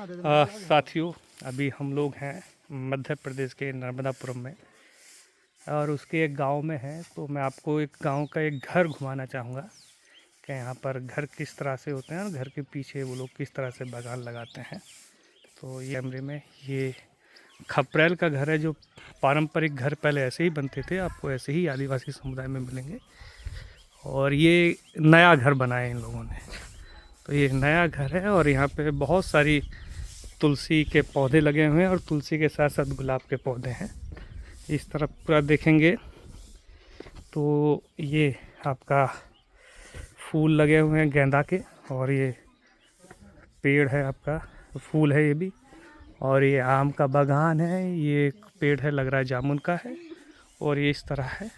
साथियों, अभी हम लोग हैं मध्य प्रदेश के नर्मदापुरम में और उसके एक गांव में हैं। तो मैं आपको एक गांव का एक घर घुमाना चाहूँगा कि यहाँ पर घर किस तरह से होते हैं और घर के पीछे वो लोग किस तरह से बागान लगाते हैं। तो ये कैमरे में ये खपरेल का घर है, जो पारंपरिक घर पहले ऐसे ही बनते थे, आपको ऐसे ही आदिवासी समुदाय में मिलेंगे। और ये नया घर बनाया इन लोगों ने। तो ये नया घर है और यहाँ पे बहुत सारी तुलसी के पौधे लगे हुए हैं और तुलसी के साथ साथ गुलाब के पौधे हैं। इस तरफ पूरा देखेंगे तो ये आपका फूल लगे हुए हैं गेंदा के, और ये पेड़ है आपका, फूल है ये भी। और ये आम का बागान है, ये एक पेड़ है, लग रहा है जामुन का है। और ये इस तरह है।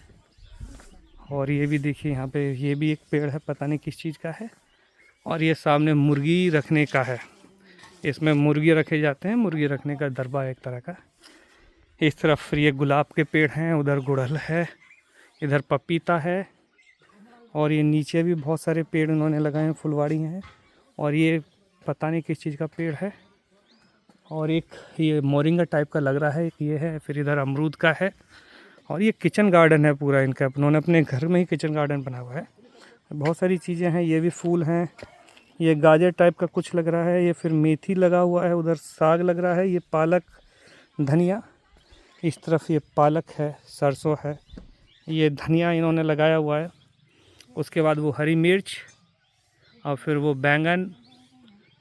और ये भी देखिए यहाँ पे ये भी एक पेड़ है, पता नहीं किस चीज़ का है। और ये सामने मुर्गी रखने का है, इसमें मुर्गी रखे जाते हैं, मुर्गी रखने का दरबा एक तरह का। इस तरफ ये गुलाब के पेड़ हैं, उधर गुड़हल है, इधर पपीता है। और ये नीचे भी बहुत सारे पेड़ उन्होंने लगाए हैं, फुलवाड़ी हैं। और ये पता नहीं किस चीज़ का पेड़ है। और एक ये मोरिंगा टाइप का लग रहा है, एक ये है। फिर इधर अमरूद का है। और ये किचन गार्डन है पूरा इनका, उन्होंने अपने घर में ही किचन गार्डन बना हुआ है। बहुत सारी चीज़ें हैं, ये भी फूल हैं, ये गाजर टाइप का कुछ लग रहा है, ये फिर मेथी लगा हुआ है, उधर साग लग रहा है, ये पालक धनिया, इस तरफ ये पालक है, सरसों है, ये धनिया इन्होंने लगाया हुआ है। उसके बाद वो हरी मिर्च, और फिर वो बैंगन,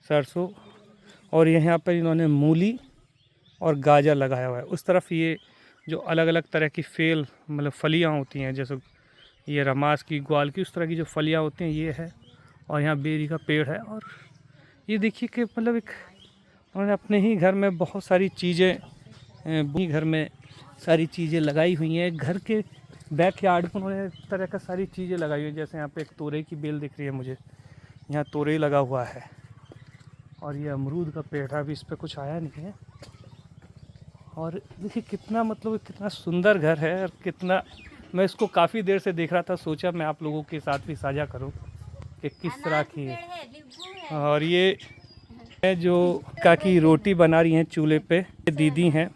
सरसों, और यहाँ पर इन्होंने मूली और गाजर लगाया हुआ है। उस तरफ ये जो अलग अलग तरह की फेल मतलब फलियाँ होती हैं, जैसे ये रमास की, ग्वाल की, उस तरह की जो फलियाँ होती हैं ये है। और यहाँ बेरी का पेड़ है। और ये देखिए कि मतलब एक उन्होंने अपने ही घर में बहुत सारी चीज़ें, घर में सारी चीज़ें लगाई हुई हैं। घर के बैक यार्ड में उन्होंने तरह का सारी चीज़ें लगाई हुई हैं। जैसे यहाँ पे एक तोरई की बेल दिख रही है मुझे, यहाँ तोरई लगा हुआ है। और ये अमरूद का पेड़ है, अभी इस पर कुछ आया नहीं है। और देखिए कितना मतलब कितना सुंदर घर है, और कितना, मैं इसको काफ़ी देर से देख रहा था, सोचा मैं आप लोगों के साथ भी साझा करूं कि किस तरह की है। और ये है जो मक्का की रोटी बना रही हैं चूल्हे पे, ये दीदी हैं।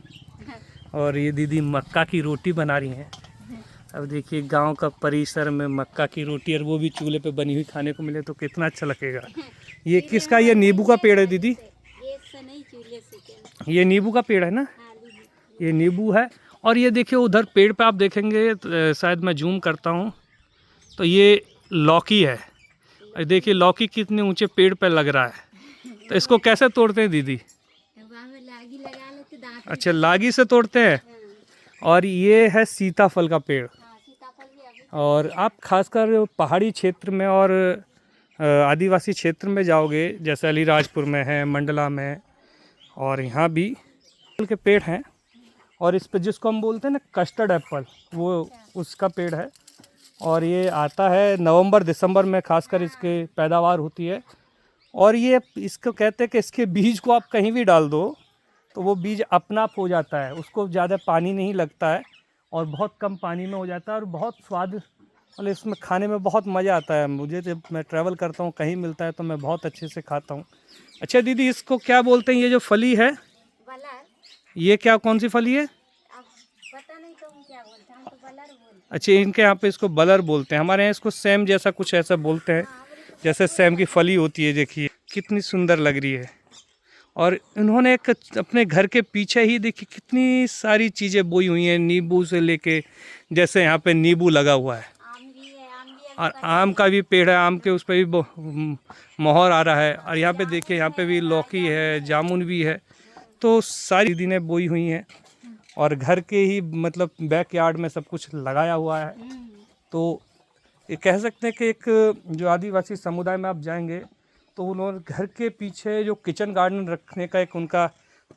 और ये दीदी मक्का की रोटी बना रही हैं। अब देखिए गांव का परिसर में मक्का की रोटी, और वो भी चूल्हे पे बनी हुई खाने को मिले तो कितना अच्छा लगेगा। ये किसका, ये नींबू का पेड़ है दीदी? ये नींबू का पेड़ है ना, ये नींबू है। और ये देखिए उधर पेड़ पे आप देखेंगे, शायद मैं जूम करता हूँ तो ये लौकी है। और देखिए लौकी कितने ऊंचे पेड़ पे लग रहा है। तो इसको कैसे तोड़ते हैं दीदी? अच्छा, लागी से तोड़ते हैं। और ये है सीताफल का पेड़। और आप खासकर पहाड़ी क्षेत्र में और आदिवासी क्षेत्र में जाओगे, जैसे अलीराजपुर में है, मंडला में, और यहाँ भी के पेड़ हैं। और इस पे जिसको हम बोलते हैं ना कस्टर्ड एप्पल, वो उसका पेड़ है। और ये आता है नवंबर दिसंबर में, खासकर इसके पैदावार होती है। और ये इसको कहते हैं कि इसके बीज को आप कहीं भी डाल दो तो वो बीज अपना आप हो जाता है, उसको ज़्यादा पानी नहीं लगता है, और बहुत कम पानी में हो जाता है। और बहुत स्वाद, मतलब इसमें खाने में बहुत मज़ा आता है मुझे। जब मैं ट्रैवल करता हूँ, कहीं मिलता है तो मैं बहुत अच्छे से खाता हूँ। अच्छा दीदी, इसको क्या बोलते हैं, ये जो फली है? ये क्या, कौन सी फली है? पता नहीं तो क्या बोलते हैं, हम तो बलर बोलते हैं। अच्छा, इनके यहाँ पे इसको बलर बोलते हैं, हमारे यहाँ इसको सेम जैसा कुछ ऐसा बोलते हैं, जैसे सेम की फली होती है। देखिए कितनी सुंदर लग रही है। और इन्होंने एक अपने घर के पीछे ही देखिए कितनी सारी चीज़ें बोई हुई हैं, नींबू से लेके, जैसे यहाँ पे नींबू लगा हुआ है, और आम का भी पेड़ है, आम के उस पर भी मोहर आ रहा है। और यहाँ पे देखिए, यहाँ पे भी लौकी है, जामुन भी है। तो सारी दीदी ने बोई हुई हैं, और घर के ही मतलब बैक यार्ड में सब कुछ लगाया हुआ है। तो ये कह सकते हैं कि एक जो आदिवासी समुदाय में आप जाएंगे तो उन्होंने घर के पीछे जो किचन गार्डन रखने का एक उनका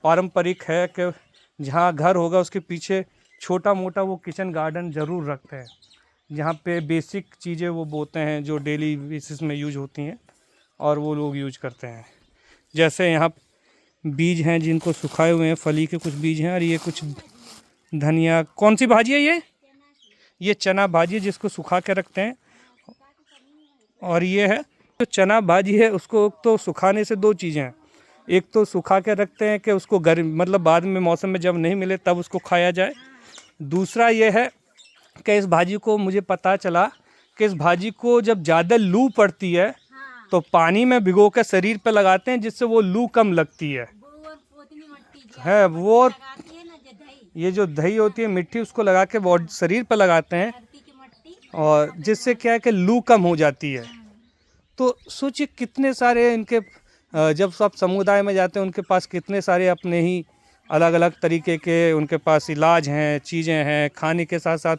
पारंपरिक है कि जहाँ घर होगा उसके पीछे छोटा मोटा वो किचन गार्डन ज़रूर रखते हैं, जहाँ पे बेसिक चीज़ें वो बोते हैं जो डेली बेसिस में यूज होती हैं, और वो लोग यूज करते हैं। जैसे यहाँ बीज हैं जिनको सुखाए हुए हैं, फली के कुछ बीज हैं। और ये कुछ धनिया, कौन सी भाजी है ये चना भाजी है जिसको सुखा के रखते हैं। और ये है जो चना भाजी है, उसको तो सुखाने से दो चीज़ें हैं, एक तो सुखा के रखते हैं कि उसको गर्म मतलब बाद में मौसम में जब नहीं मिले तब उसको खाया जाए। दूसरा ये है कि इस भाजी को मुझे पता चला कि इस भाजी को जब ज़्यादा लू पड़ती है हाँ, तो पानी में भिगो कर शरीर पे लगाते हैं, जिससे वो लू कम लगती है। वो और पोतनी मट्टी है वो लगाती है ना जो दही, ये जो दही होती है मिट्टी, उसको लगा के बॉडी शरीर पे लगाते हैं, धरती की मट्टी। और जिससे क्या है कि लू कम हो जाती है। तो सोचिए कितने सारे इनके जब सब समुदाय में जाते हैं उनके पास कितने सारे अपने ही अलग अलग तरीके के उनके पास इलाज हैं, चीज़ें हैं, खाने के साथ साथ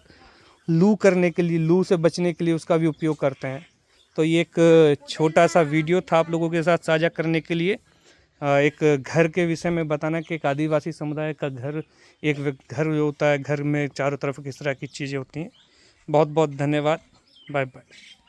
लू करने के लिए, लू से बचने के लिए उसका भी उपयोग करते हैं। तो ये एक छोटा सा वीडियो था आप लोगों के साथ साझा करने के लिए, एक घर के विषय में बताना कि एक आदिवासी समुदाय का घर, एक घर जो होता है, घर में चारों तरफ किस तरह की चीज़ें होती हैं। बहुत बहुत धन्यवाद। Bye bye.